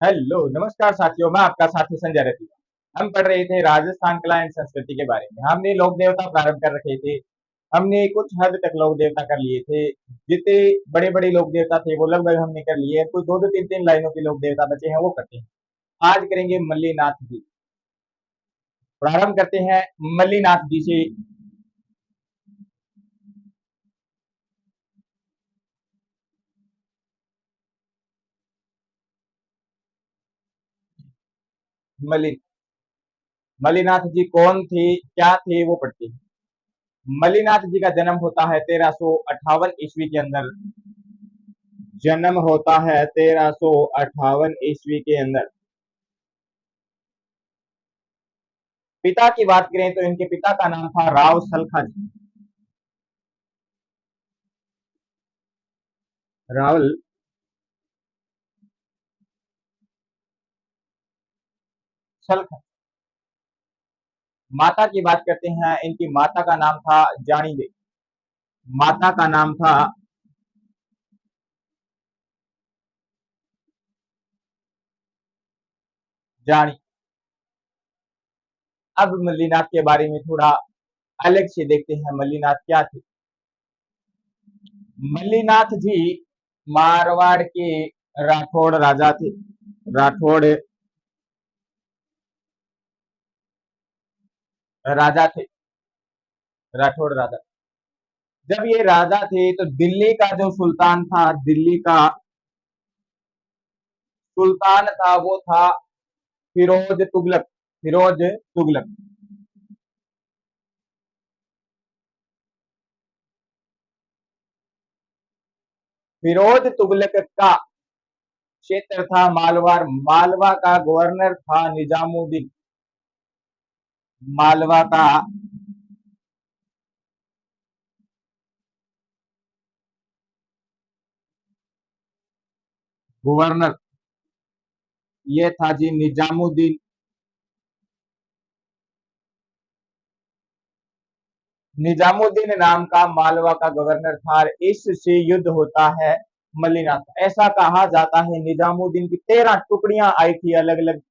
Hello नमस्कार साथियों, मैं आपका साथी संजय रतिया। हम पढ़ रहे थे राजस्थान कला एंड संस्कृति के बारे में। हमने लोक देवता प्रारंभ कर रखे थे। हमने कुछ हद तक लोक देवता कर लिए थे। जितने बड़े बड़े लोक देवता थे वो लगभग हमने कर लिए। कुछ दो दो तीन तीन लाइनों के लोक देवता बचे हैं, वो करते हैं। आज करेंगे मल्लीनाथ जी। प्रारंभ करते हैं मल्लीनाथ जी से। मल्ली मल्लीनाथ जी कौन थे, क्या थे, वो पढ़ते हैं। मल्लीनाथ जी का जन्म होता है 1358 ईस्वी के अंदर। जन्म होता है 1358 ईस्वी के अंदर। पिता की बात करें तो इनके पिता का नाम था राव सलखा जी। रावल सलखा। माता की बात करते हैं, इनकी माता का नाम था जानी देवी। माता का नाम था जानी। अब मल्लीनाथ के बारे में थोड़ा अलग से देखते हैं, मल्लीनाथ क्या थे। मल्लीनाथ जी मारवाड़ के राठौड़ राजा थे। राठौड़ राजा थे। राठौड़ राजा। जब ये राजा थे तो दिल्ली का जो सुल्तान था, दिल्ली का सुल्तान था, वो था फिरोज तुगलक। फिरोज तुगलक। फिरोज तुगलक का क्षेत्र था मालवा। मालवा का गवर्नर था निजामुद्दीन। मालवा का गवर्नर ये था जी निजामुद्दीन। निजामुद्दीन नाम का मालवा का गवर्नर था। इससे युद्ध होता है मल्लीनाथ। ऐसा कहा जाता है निजामुद्दीन की 13 टुकड़ियां आई थी अलग अलग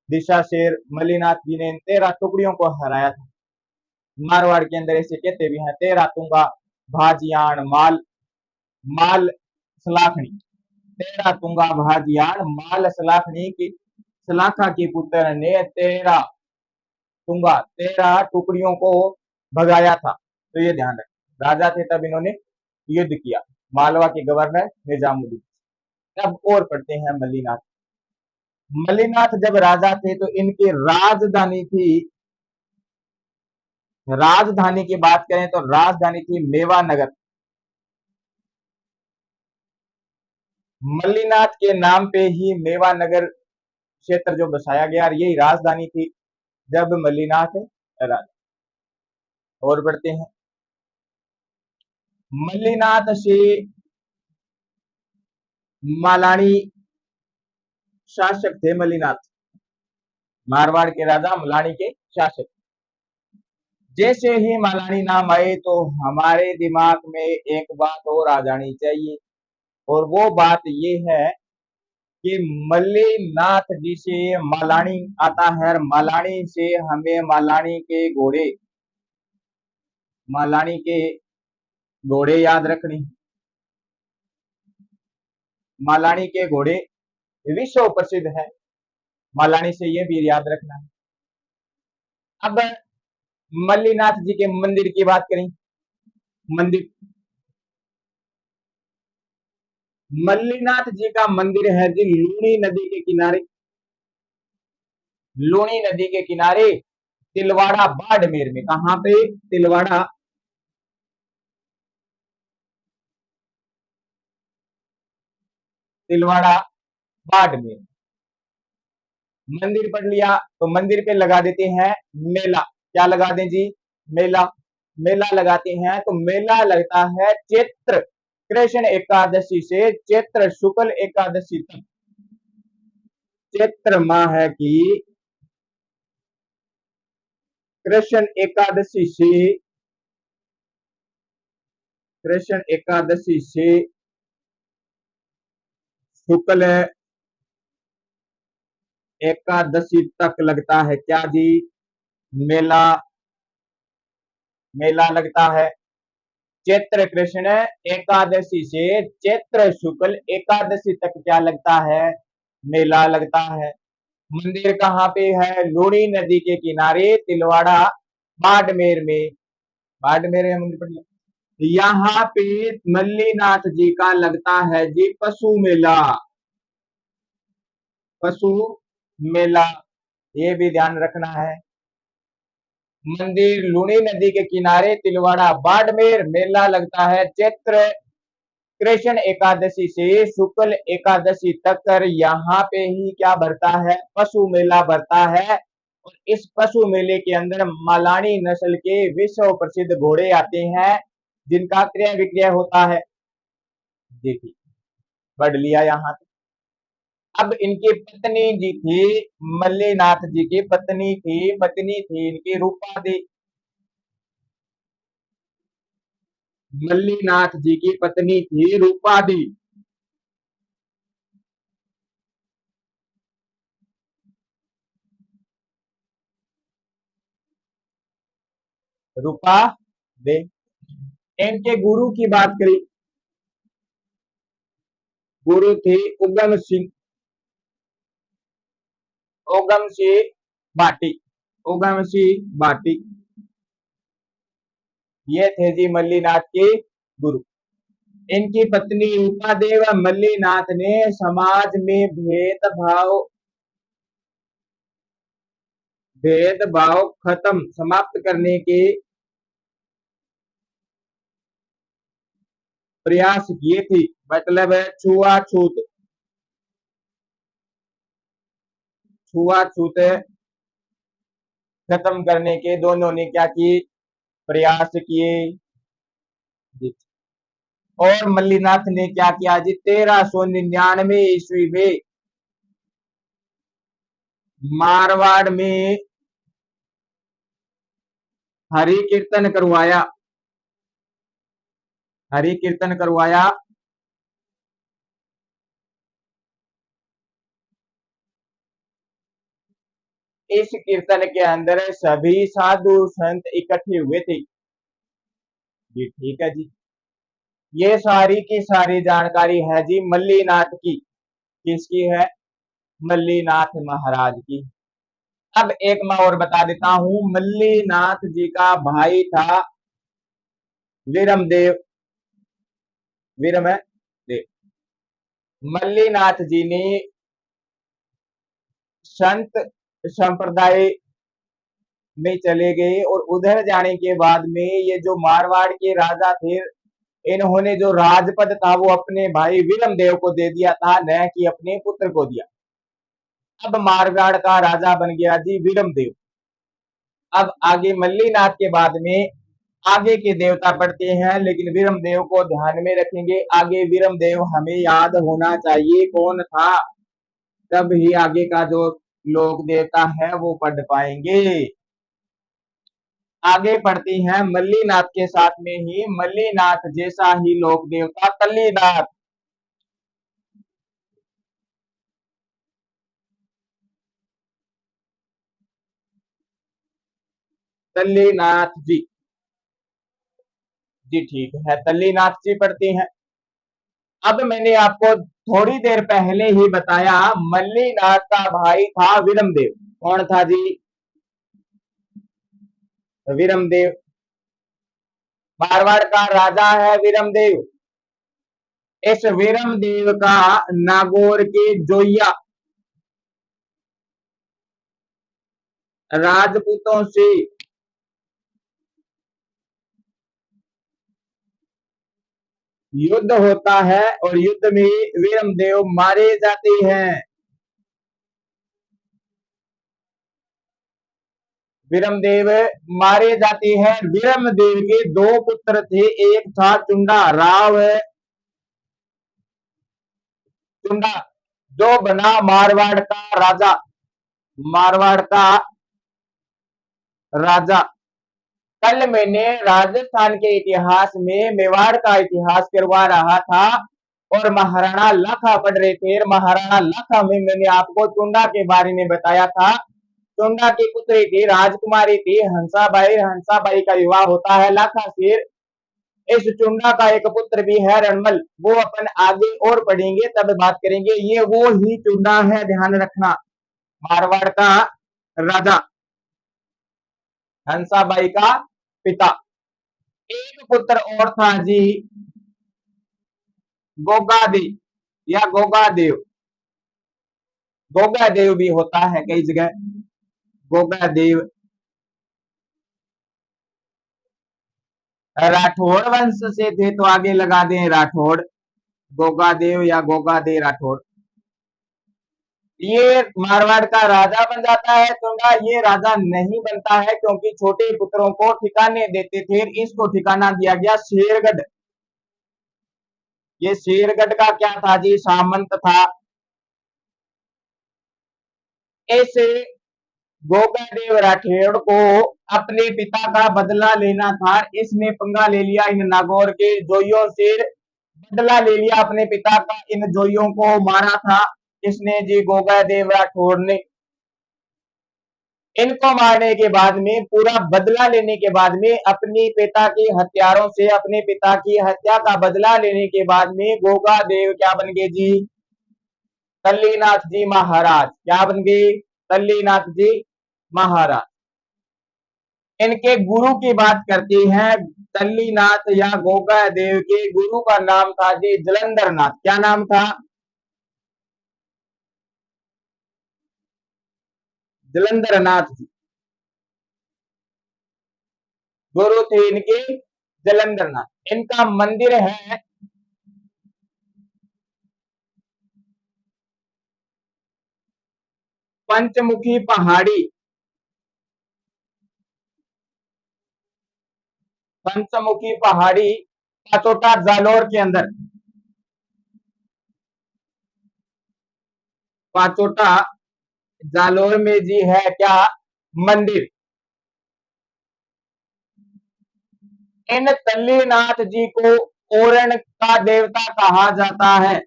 दिशा से। मल्लीनाथ जी ने इन 13 टुकड़ियों को हराया था। मारवाड़ के अंदर ऐसे कहते भी हैं, 13 तुंगा भाजियाण माल माल सलाखनी। 13 तुंगा भाजियाण माल सलाखनी की सलाखा के पुत्र ने 13 तुंगा 13 टुकड़ियों को भगाया था। तो ये ध्यान रखें, राजा थे तब इन्होंने युद्ध किया। मालवा के गवर्नर निजामुद्दीन। अब और पढ़ते हैं मल्लीनाथ। मल्लीनाथ जब राजा थे तो इनकी राजधानी थी। राजधानी की बात करें तो राजधानी थी मेवानगर। मल्लीनाथ के नाम पे ही मेवानगर क्षेत्र जो बसाया गया, यही राजधानी थी जब मल्लीनाथ राजा। और बढ़ते हैं। मल्लीनाथ से मालानी शासक थे। मल्लीनाथ मारवाड़ के राजा मलानी के शासक। जैसे ही मलानी नाम आए तो हमारे दिमाग में एक बात और आ जानी चाहिए, और वो बात ये है कि मल्लीनाथ जी से मालानी आता है, और मालानी से हमें मालानी के घोड़े याद रखने। मालानी के घोड़े विश्व प्रसिद्ध है। मालानी से ये भी याद रखना है। अब मल्लीनाथ जी के मंदिर की बात करें। मंदिर मल्लीनाथ जी का मंदिर है जी लूनी नदी के किनारे। लूनी नदी के किनारे तिलवाड़ा बाड़मेर में। कहां पे? तिलवाड़ा। तिलवाड़ा बाड़मेर। मंदिर पढ़ लिया तो मंदिर पे लगा देते हैं मेला। क्या लगा दें जी? मेला। मेला लगाते हैं तो मेला लगता है चैत्र कृष्ण एकादशी से चैत्र शुक्ल एकादशी तक। चैत्र माह की कृष्ण एकादशी से कृष्ण एकादशी से शुक्ल एकादशी तक लगता है क्या जी? मेला मेला लगता है। चैत्र कृष्ण एकादशी से चैत्र शुक्ल एकादशी तक क्या लगता है? मेला लगता है। मंदिर कहाँ पे है? लूणी नदी के किनारे तिलवाड़ा बाड़मेर में। बाड़मेर में मंदिर पड़, यहाँ पे मल्लीनाथ जी का लगता है जी पशु मेला। पशु मेला, ये भी ध्यान रखना है। मंदिर लूणी नदी के किनारे तिलवाड़ा बाड़मेर, मेला लगता है चैत्र कृष्ण एकादशी से शुक्ल एकादशी तक कर। यहाँ पे ही क्या भरता है? पशु मेला भरता है। और इस पशु मेले के अंदर मालानी नस्ल के विश्व प्रसिद्ध घोड़े आते हैं जिनका क्रय विक्रय होता है। देखिए, पढ़ लिया यहाँ। अब इनकी पत्नी जी थी, मल्लीनाथ जी की पत्नी थी इनकी रूपा दी। मल्लीनाथ जी की पत्नी थी रूपा दी। रूपा दे। इनके गुरु की बात करी, गुरु थे उगम सिंह, उगम सिंह बाटी, उगम सिंह बाटी। ये थे जी मल्लीनाथ के गुरु। इनकी पत्नी रूपादेव मल्लीनाथ ने समाज में भेदभाव खत्म समाप्त करने के प्रयास किए थे। मतलब छुआछूत, छुआछूत खत्म करने के दोनों ने क्या किए? प्रयास किए। और मल्लीनाथ ने क्या किया जी? 1399 ईस्वी में मारवाड़ में हरि कीर्तन करवाया, हरि कीर्तन करवाया। इस कीर्तन के अंदर सभी साधु संत इकट्ठे हुए थे। जी ठीक है जी। ये सारी की सारी जानकारी है जी मल्लीनाथ की। किसकी है? मल्लीनाथ महाराज की। अब एक मैं और बता देता हूं, मल्लीनाथ जी का भाई था वीरमदेव, वीरम देव। मल्लीनाथ जी ने संत संप्रदाय में चले गए और उधर जाने के बाद में ये जो मारवाड़ के राजा थे, इन्होंने जो राजपद था वो अपने भाई वीरमदेव को दे दिया था, न कि अपने पुत्र को दिया। अब मारवाड़ का राजा बन गया जी वीरमदेव। अब आगे मल्लीनाथ के बाद में आगे के देवता पढ़ते हैं, लेकिन वीरमदेव को ध्यान में रखेंगे। आगे वीरमदेव हमें याद होना चाहिए कौन था, तब ही आगे का जो लोक देवता है वो पढ़ पाएंगे। आगे पढ़ती हैं मल्लीनाथ के साथ में ही मल्लीनाथ जैसा ही लोक देवता तल्लीनाथ। तल्लीनाथ जी, जी ठीक है, तल्लीनाथ जी पढ़ती हैं। अब मैंने आपको थोड़ी देर पहले ही बताया मल्लीनाथ का भाई था वीरमदेव। कौन था जी? वीरमदेव। मारवाड़ का राजा है वीरमदेव। इस वीरमदेव का नागौर के जोइया राजपूतों से युद्ध होता है और युद्ध में वीरमदेव मारे जाते हैं। वीरमदेव मारे जाते हैं। वीरमदेव के दो पुत्र थे, एक था चुंडा राव, चुंडा जो बना मारवाड़ का राजा, मारवाड़ का राजा। कल मैंने राजस्थान के इतिहास में मेवाड़ का इतिहास करवा रहा था। और महाराणा लाखा पढ़ रहे थे। महाराणा लाखा में मैंने आपको चुंडा के बारे में बताया था। चुंडा की पुत्री थी, राजकुमारी थी हंसाबाई। हंसाबाई का विवाह होता है लाखा से। इस चुंडा का एक पुत्र भी है रणमल, वो अपन आगे और पढ़ेंगे तब बात करेंगे। ये वो ही चुंडा है, ध्यान रखना, मारवाड़ का राजा, हंसाबाई का पिता। एक पुत्र और था जी, गोगादेव या गोगादेव। गोगादेव भी होता है कई जगह, गोगादेव। राठौड़ वंश से थे तो आगे लगा दें राठौड़, गोगादेव या गोगादेव राठौड़। ये मारवाड़ का राजा बन जाता है चुंडा। ये राजा नहीं बनता है क्योंकि छोटे पुत्रों को ठिकाने देते थे। इसको ठिकाना दिया गया शेरगढ़। ये शेरगढ़ का क्या था जी, सामंत था। ऐसे गोगादेव राठौड़ को अपने पिता का बदला लेना था। इसने पंगा ले लिया इन नागौर के जोइयों से, बदला ले लिया अपने पिता का, इन जोइयों को मारा था इसने जी, गोगादेव राठौड़ ने। इनको मारने के बाद में, पूरा बदला लेने के बाद में, अपने पिता की हत्यारों से, अपने पिता की हत्या का बदला लेने के बाद में गोगादेव क्या बन गए जी, तल्लीनाथ जी महाराज। क्या बन गए, तल्लीनाथ जी महाराज। इनके गुरु की बात करती हैं, तल्लीनाथ या गोगादेव के गुरु का नाम था जी जलंधरनाथ। क्या नाम था, जलंधरनाथ जी गुरु थे इनके, जलंधरनाथ। इनका मंदिर है पंचमुखी पहाड़ी, पंचमुखी पहाड़ी, पाचोटा जालोर के अंदर। पाचोटा जालोर में जी है क्या, मंदिर। इन तल्लीनाथ जी को ओरण का देवता कहा जाता है।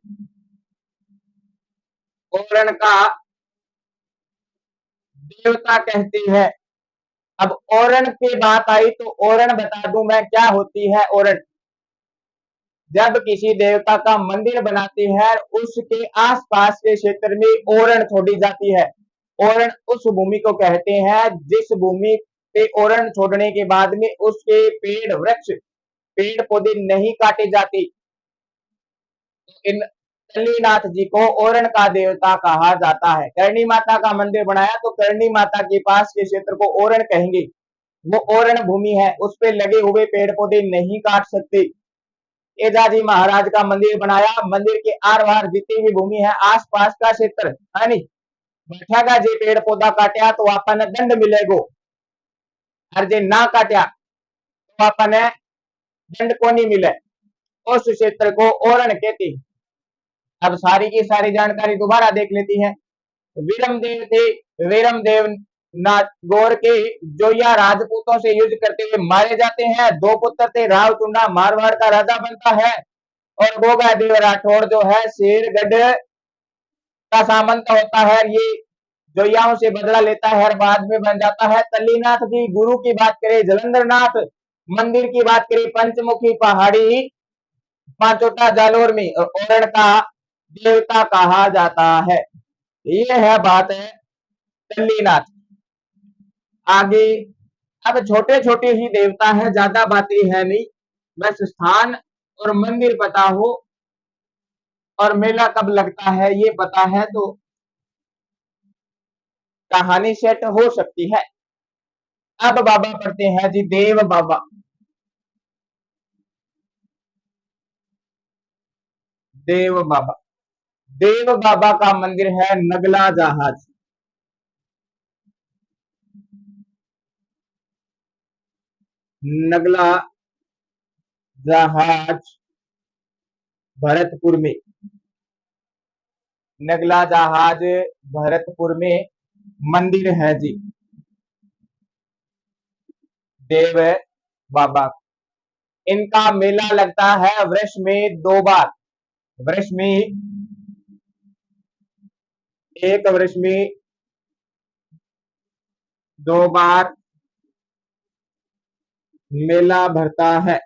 ओरण का देवता कहते हैं। अब ओरण की बात आई तो ओरण बता दूं मैं, क्या होती है ओरण। जब किसी देवता का मंदिर बनाते हैं, उसके आसपास के क्षेत्र में ओरण छोड़ी जाती है। ओरण उस भूमि को कहते हैं जिस भूमि पे ओरण छोड़ने के बाद में उसके पेड़ वृक्ष, पेड़ पौधे नहीं काटे जाते। इन तल्लीनाथ जी को ओरण का देवता कहा जाता है। करणी माता का मंदिर बनाया तो करणी माता के पास के क्षेत्र को ओरण कहेंगे। वो ओरण भूमि है, उस पे लगे हुए पेड़ पौधे नहीं काट सकते। एजाजी महाराज का मंदिर बनाया, मंदिर के आर पार जितनी भी भूमि है, आसपास का क्षेत्र है नहीं, बैठेगा जे पेड़ पौधा काटिया तो आपने दंड मिलेगो, और जे ना काटिया तो आपने दंड को नहीं मिले। उस क्षेत्र को ओरण कहते हैं। अब सारी की सारी जानकारी दोबारा देख लेती हैं। वीरमदेव थे, वीरमदेव नागौर के जोया राजपूतों से युद्ध करते हुए मारे जाते हैं। दो पुत्र थे, रावचुंडा मारवाड़ का राजा बनता है, और गोगादेव राठौड़ जो है शेरगढ़ का सामंत होता है। ये जोयाओं से बदला लेता है और बाद में बन जाता है तल्लीनाथ जी। गुरु की बात करें जलंधरनाथ, मंदिर की बात करें पंचमुखी पहाड़ी, पांचोटा जालोर में, और ओरण का देवता कहा जाता है। ये है बात है तल्लीनाथ। आगे अब छोटे छोटे ही देवता है, ज्यादा बातें है नहीं, बस स्थान और मंदिर पता हो और मेला कब लगता है ये पता है तो कहानी सेट हो सकती है। अब बाबा पढ़ते हैं जी, देव बाबा। देव बाबा, देव बाबा का मंदिर है नगला जहाज। नगला जहाज भरतपुर में, नगला जहाज भरतपुर में मंदिर है जी देव बाबा। इनका मेला लगता है वर्ष में 2 बार, वर्ष में एक वर्ष में 2 बार मेला भरता है।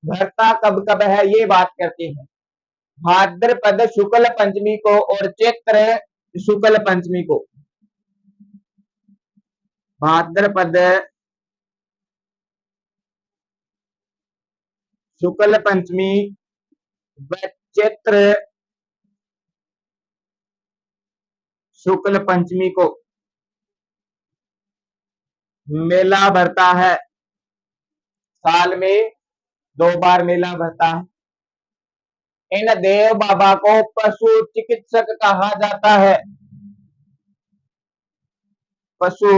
भरता कब कब है ये बात करते हैं। भाद्रपद शुक्ल पंचमी को और चैत्र शुक्ल पंचमी को। भाद्रपद शुक्ल पंचमी व चैत्र शुक्ल पंचमी को मेला भरता है। साल में 2 बार मेला भरता है। इन देव बाबा को पशु चिकित्सक कहा जाता है। पशु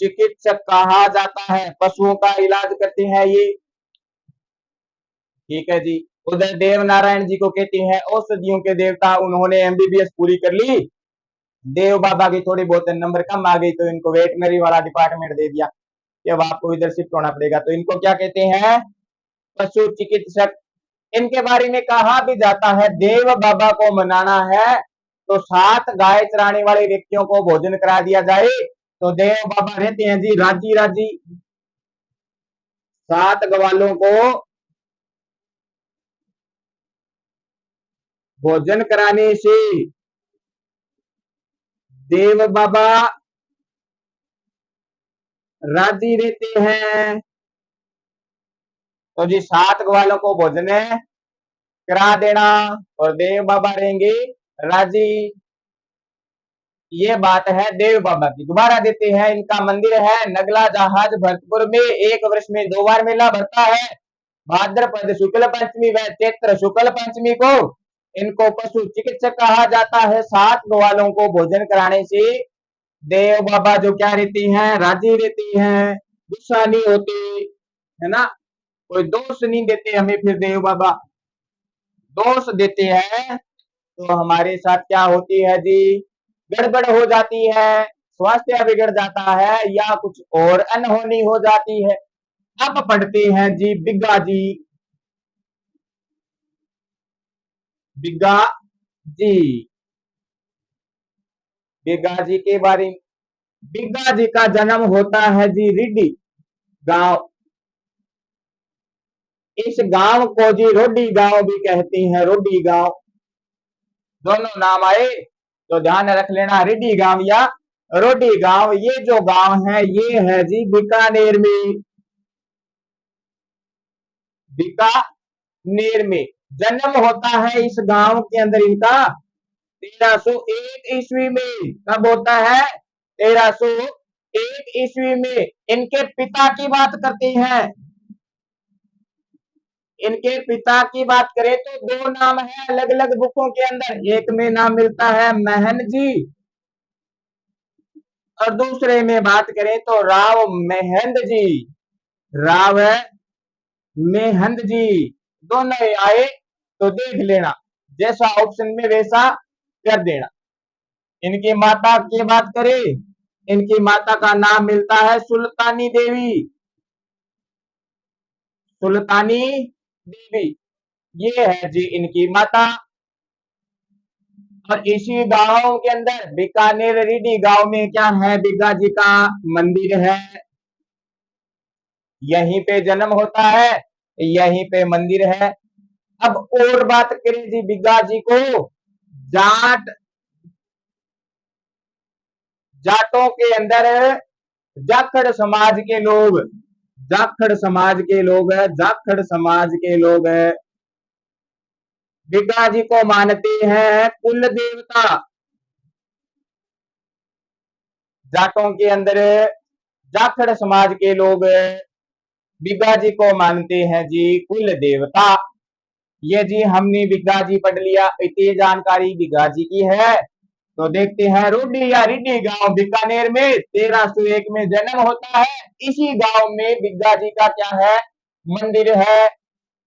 चिकित्सक कहा जाता है। पशुओं का इलाज करते हैं ये। ठीक है जी। उधर देव नारायण जी को कहते हैं औषधियों के देवता। उन्होंने एमबीबीएस पूरी कर ली। देव बाबा की थोड़ी बहुत नंबर कम आ गई तो इनको वेटनरी वाला डिपार्टमेंट दे दिया कि अब आपको इधर शिफ्ट होना पड़ेगा। तो इनको क्या कहते हैं? पशु चिकित्सक। इनके बारे में कहा भी जाता है देव बाबा को मनाना है तो 7 गाय चराने वाले व्यक्तियों को भोजन करा दिया जाए तो देव बाबा रहते हैं जी राजी राजी। 7 ग्वालों को भोजन कराने से देव बाबा राजी रहते हैं। तो जी 7 ग्वालों को भोजन करा देना और देव बाबा रहेंगे राजी। ये बात है देव बाबा की। दोबारा देते हैं। इनका मंदिर है नगला जहाज भरतपुर में। एक वर्ष में 2 बार मेला भरता है। भाद्रपद शुक्ल पंचमी व चैत्र शुक्ल पंचमी को इनको पशु चिकित्सक कहा जाता है। 7 ग्वालों को भोजन कराने से देव बाबा जो क्या रहती हैं? राजी रहती हैं, गुस्सा नहीं होती, है ना। कोई दोष नहीं देते हमें फिर देव बाबा। दोष देते हैं तो हमारे साथ क्या होती है जी? गड़बड़ हो जाती है, स्वास्थ्य बिगड़ जाता है या कुछ और अनहोनी हो जाती है। अब पढ़ते हैं जी बिग्गा जी। बिग्गा जी, बिग्गा जी के बारे में। बिग्गा जी का जन्म होता है जी रिड्डी गांव। इस गांव को जी रोडी गांव भी कहते हैं। रोडी गांव दोनों नाम आए तो ध्यान रख लेना, रिड्डी गांव या रोडी गांव। ये जो गांव है ये है जी बीकानेर में। बीकानेर में जन्म होता है इस गांव के अंदर इनका 1301 ईस्वी में। कब होता है? 1301 ईस्वी में। इनके पिता की बात करते हैं। इनके पिता की बात करें तो 2 नाम है अलग अलग बुकों के अंदर। एक में नाम मिलता है महन जी और दूसरे में बात करें तो राव मेहंद जी। राव मेहंद जी दोनों आए तो देख लेना, जैसा ऑप्शन में वैसा कर देना। इनकी माता की बात करें, इनकी माता का नाम मिलता है सुल्तानी देवी। सुल्तानी देवी ये है जी इनकी माता। और इसी गांव के अंदर बीकानेर रिडी गांव में क्या है? बिग्गा जी का मंदिर है। यहीं पे जन्म होता है, यहीं पे मंदिर है। अब और बात करें जी बिग्गा जी को, जाटों के अंदर जाखड़ समाज के लोग, जाखड़ समाज के लोग है, जाखड़ समाज के लोग है बिग्गा जी को मानते हैं कुल देवता। जाटों के अंदर जाखड़ समाज के लोग बिग्गा जी को मानते हैं जी कुल देवता। ये जी हमने बिग्गा जी पढ़ लिया। इतनी जानकारी बिग्गा जी की है। तो देखते हैं रोडी या रिडी गांव बीकानेर में 1301 में जन्म होता है। इसी गांव में बिग्गा जी का क्या है? मंदिर है।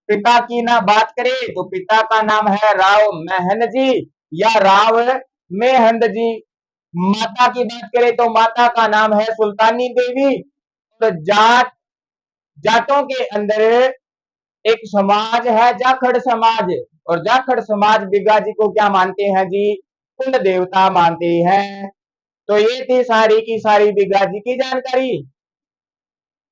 पिता की ना बात करें तो पिता का नाम है राव महन जी या राव मेहंद जी। माता की बात करें तो माता का नाम है सुल्तानी देवी। तो जाटों के अंदर एक समाज है जाखड़ समाज, और जाखड़ समाज बिग्गा जी को क्या मानते हैं जी? कुल देवता मानते हैं। तो ये थी सारी की सारी बिग्गा जी की जानकारी।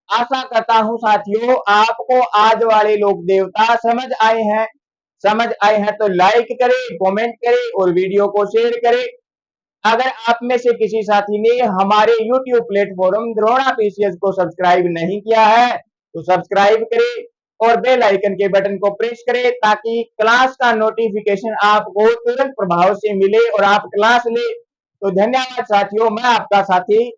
आशा करता हूं साथियों आपको आज वाले लोक देवता समझ आए हैं तो लाइक करें, कमेंट करें और वीडियो को शेयर करें। अगर आप में से किसी साथी ने हमारे YouTube प्लेटफॉर्म द्रोणा पीसीएस को सब्सक्राइब नहीं किया है तो सब्सक्राइब करें और बेल आइकन के बटन को प्रेस करें ताकि क्लास का नोटिफिकेशन आपको तुरंत प्रभाव से मिले और आप क्लास ले। तो धन्यवाद साथियों, मैं आपका साथी